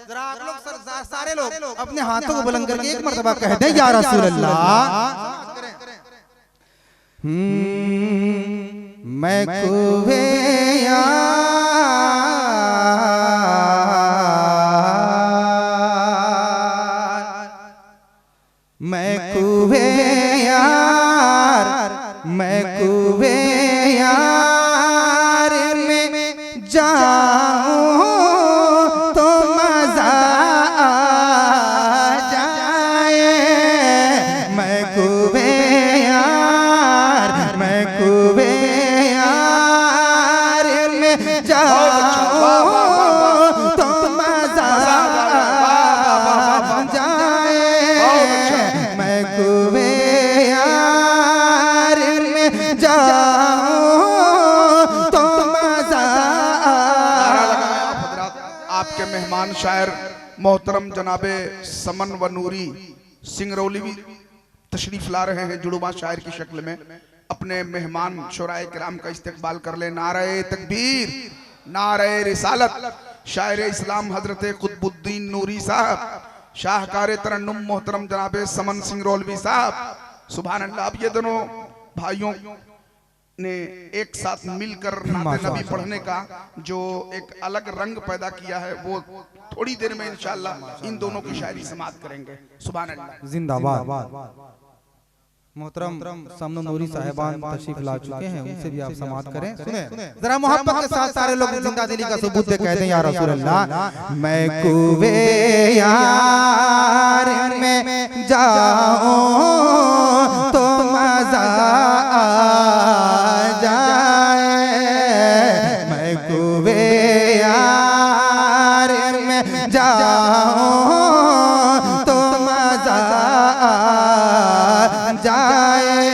जरा आप लोग सारे लोग अपने हाथों को बुलंद करके एक मर्तबा कह दें या रसूल अल्लाह। मैं कुवे मैं कुवे यार, मैं कुवे यार में जाऊं तो मजा आ जाए। मैं कुवे यार, मैं कुवे यार में जाऊं तो मजा आ जाए। मैं कुवे यार में जाऊं तो मजा आपके मेहमान शायर मोहतरम जनाबे समन व नूरी सिंगरौली भी तशरीफ ला रहे हैं जुड़वा शायर की शक्ल में। अपने मेहमान शुराए किराम का इस्तकबाल कर ले। नारे तकबीर, नारे रिसालत। शायर इस्लाम हजरत कुतुबुद्दीन नूरी साहब, शाहकार तरन्नुम मोहतरम जनाबे समन सिंगरौलवी साहब। सुभान अल्लाह। अब ये दोनों भाइयों ने एक साथ मिलकर नाते नबी पढ़ने का जो एक अलग रंग पैदा किया है वो थोड़ी देर में इंशाअल्लाह इन दोनों की शायरी समाप्त करेंगे। सुभान अल्लाह। जिंदाबाद। मोहतरम समन नूरी साहिबान तशरीफ ला चुके हैं, उनसे भी आप समाप्त करें। सुने जरा मोहब्बत के साथ सारे लोग जिंदा दिली का सबूत दे कहते हैं या रसूल अल्लाह। मैं कुवे यार में जाऊं तो मजा आ जाए। मैं कुवे यार में जाऊं तो मजा आ जाए।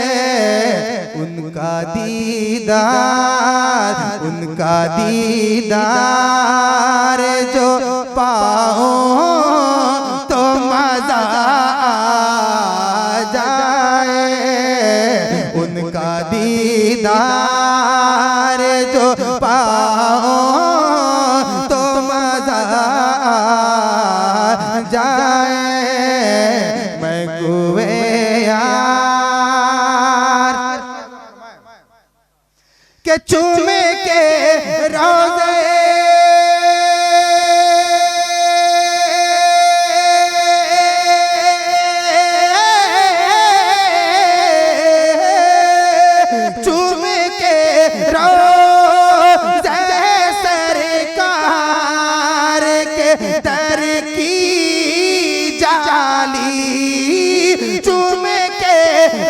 उनका दीदार, उनका दीदार जो पाऊं तो मजा आ जाए। उनका दीदार जो पाऊं तो मजा आ जाए। मैं कुवे यार के चूमे के रोज़े चूमे के रोज़े सरकार के दर की जाली। चूमे के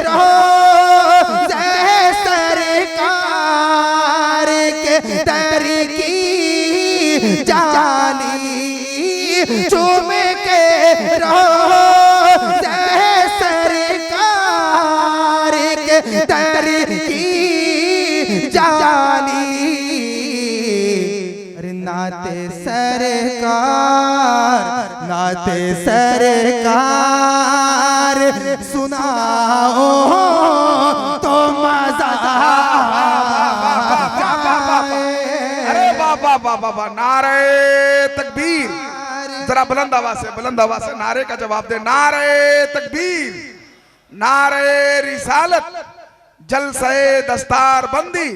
रोज़े सरकार के दर की जाली। चूमे के रोज़े सरकार के दर की जाली। अरे नाते सरकार, नाते सरकार सुनाओ तो मजा अरे बाबा बाबा बाबा। नारे तकबीर। जरा बुलंद आवाज से, बुलंद आवाज से नारे का जवाब दे। नारे तकबीर, नारे रिसालत। जलसे दस्तार बंदी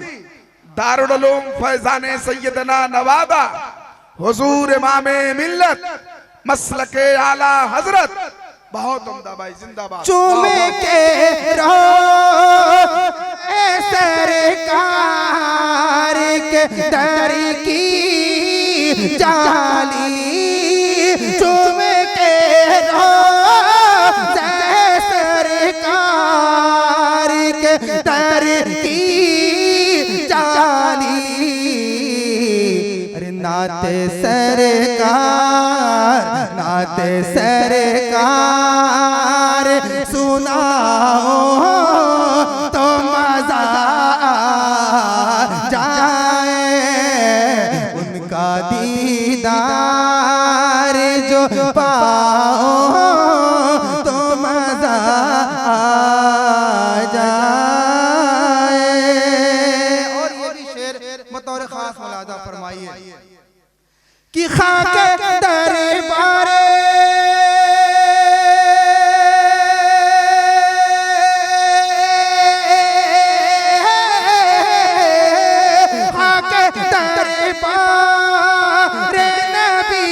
दारुल उलूम फैजाने सैयदना नवादा हुजूर इमामे मिल्लत मसलके आला हजरत। बहुत उम्दा भाई, जिंदाबाद। चूमे के रोज़े सरकार के दर की जाली। चूमे के रोज़े सरकार के दर की जाली। अरे नाते सरकार, नाते सरकार सुनाओ तो मजा आ जाए। उनका दीदार जो पाओ तो मजा आ जाए। और ये भी शेर बतौर खास मुलादा फरमाइए खाके दरबारे खाके दरबारे नबी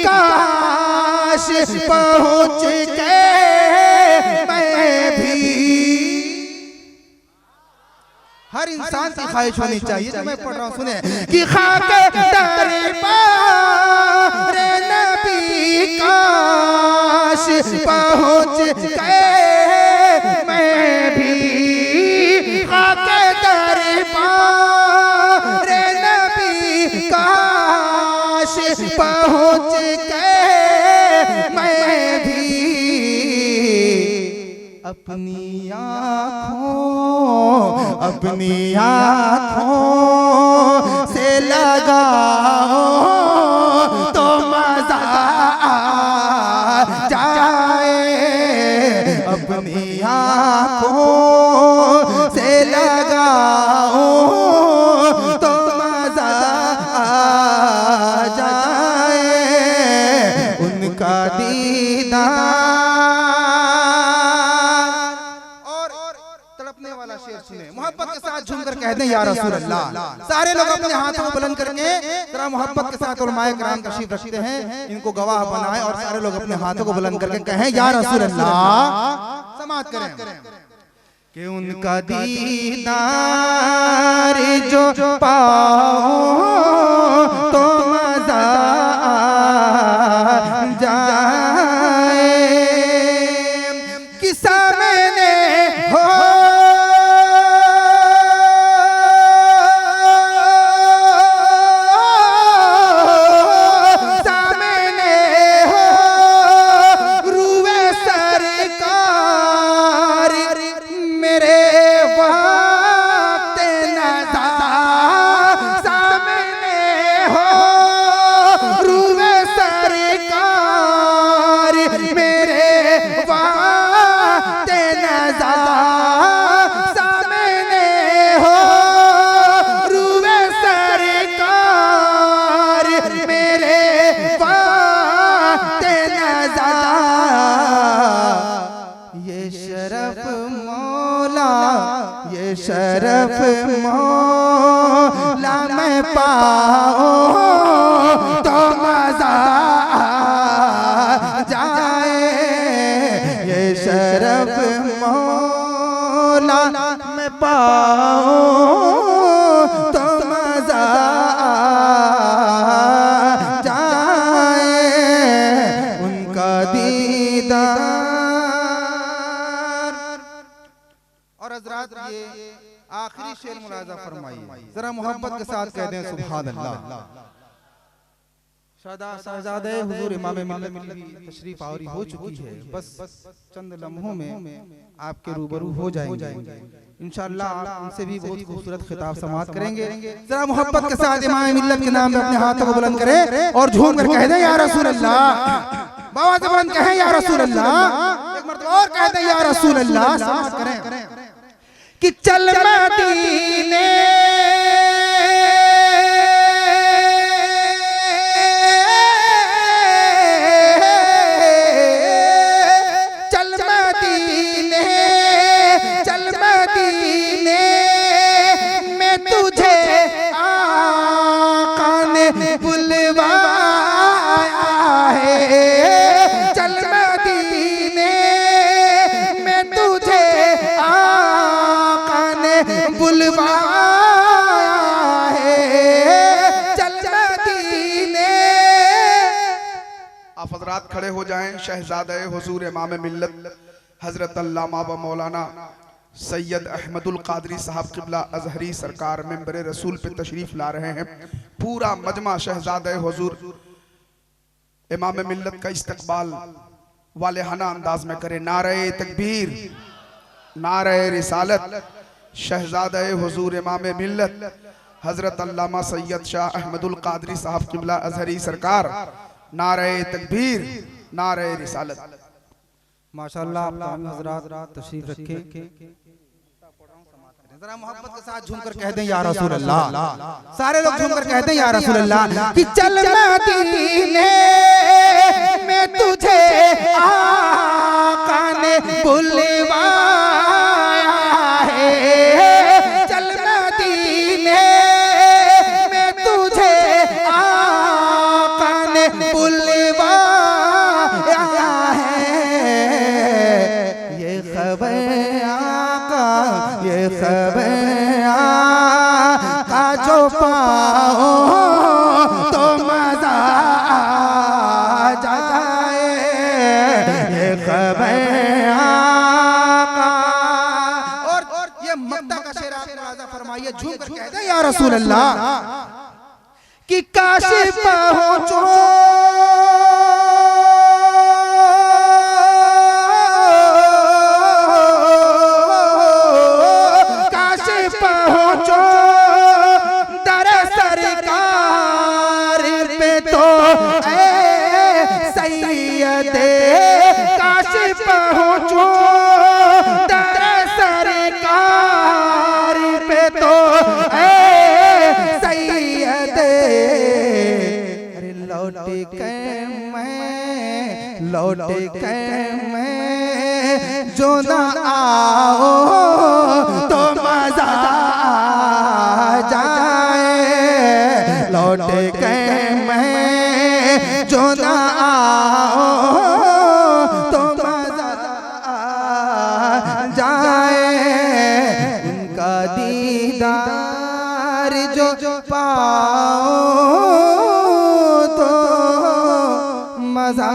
काश पहुँच के मैं भी। हर इंसान की ख्वाहिश होनी चाहिए, जो मैं पढ़ रहा हूँ सुने, कि खाके दरबारे नबी काश पहुँच के मैं भी। खाके दरबारे नबी काश पहुँच के मैं भी। अपनी आँखों से लगाओ तो मजा आ जाए। अपनी आँखों से लगाओ तो मजा आ जाए। उनका दीदार। मोहब्बत के साथ झूमकर कह दें या रसूल अल्लाह। सारे लोग अपने हाथों को बुलंद करके जरा मोहब्बत के साथ उलमाए किराम तशरीफ रखते हैं, इनको गवाह बनाए और सारे लोग अपने हाथों को बुलंद करके कहें या रसूल अल्लाह। समाअत करें कि उनका दीदार जो पाओ तो मजा आ जाए। कि सामने हो शरफ मौला मैं पाओ तो मजा आ जाए। ये शरफ मौला मैं पाओ तो मजा आ जाए। उनका दीदार। और हज़रात ये आखिरी शेर मुलाज़ा फरमाइए, जरा मोहब्बत के साथ कह दें सुभान अल्लाह। शहज़ादे हुजूर इमाम मिल्लत की तशरीफ आवरी हो चुकी है, बस चंद लम्हों में आपके रूबरू हो जाएंगे इंशाअल्लाह। आप उनसे भी बहुत खूबसूरत खिताब समाअत करेंगे। जरा मोहब्बत के साथ इमाम मिल्लत के नाम पे अपने हाथों को बुलंद करें और झूम कर कह दें या रसूल अल्लाह। बाबा ज़बान कहें या रसूल अल्लाह। एक मर्तबा और कह दें या रसूल अल्लाह। समाअत करें कि चल मदीने चल मदीने चल मदीने मैं तुझे आका ने बुलवाया है। चल मदीने मैं तुझे बुलवाया है। चल मदीने। आप हजरात खड़े हो जाएं। शहजादे हुजूर इमाम मिल्लत हजरत अल्लामा व मौलाना सैयद अहमदुल कादरी साहब क़िबला अज़हरी सरकार मेंबर रसूल पे तशरीफ ला रहे हैं। पूरा मजमा शहजादे हुजूर इमाम मिल्लत का इस्तकबाल वालेहाना अंदाज में करे। नारे तकबीर, नारे रिसालत। शहजादे हुजूर इमाम मिल्लत हजरत अल्लामा सैयद शाह अहमदुल कादरी साहब क़िबला अज़हरी सरकार। नारे तकबीर, नारे रिसालत। माशाअल्लाह। हज़रात तशरीफ रखें। जरा मोहब्बत के साथ झूमकर कह दें या रसूल अल्लाह। सारे लोग झूमकर कहते हैं या रसूल अल्लाह कि चल मदीने में तुझे आका ने बुलवाया है, चल मदीने में तुझे आका ने बुलवाया है। ये खबर ये खबर आका जो पाओ तो मजा आ जाए, ये खबर आका। और ये मक्ता का शेर आप राजा फरमाइए, झूम कर कह दे या रसूल अल्लाह कि काशी पहुंचो पहुंचो दर सरकार पे तो ऐ सैयदे, काशी पहुंचो दर सरकार पे तो ऐ सैयदे। अरे लौट के मैं जो ना आओ तो मजा जाए, लौट के मैं जो ना आओ तो मजा जाए। उनका दीदार जो पाओ तो मजा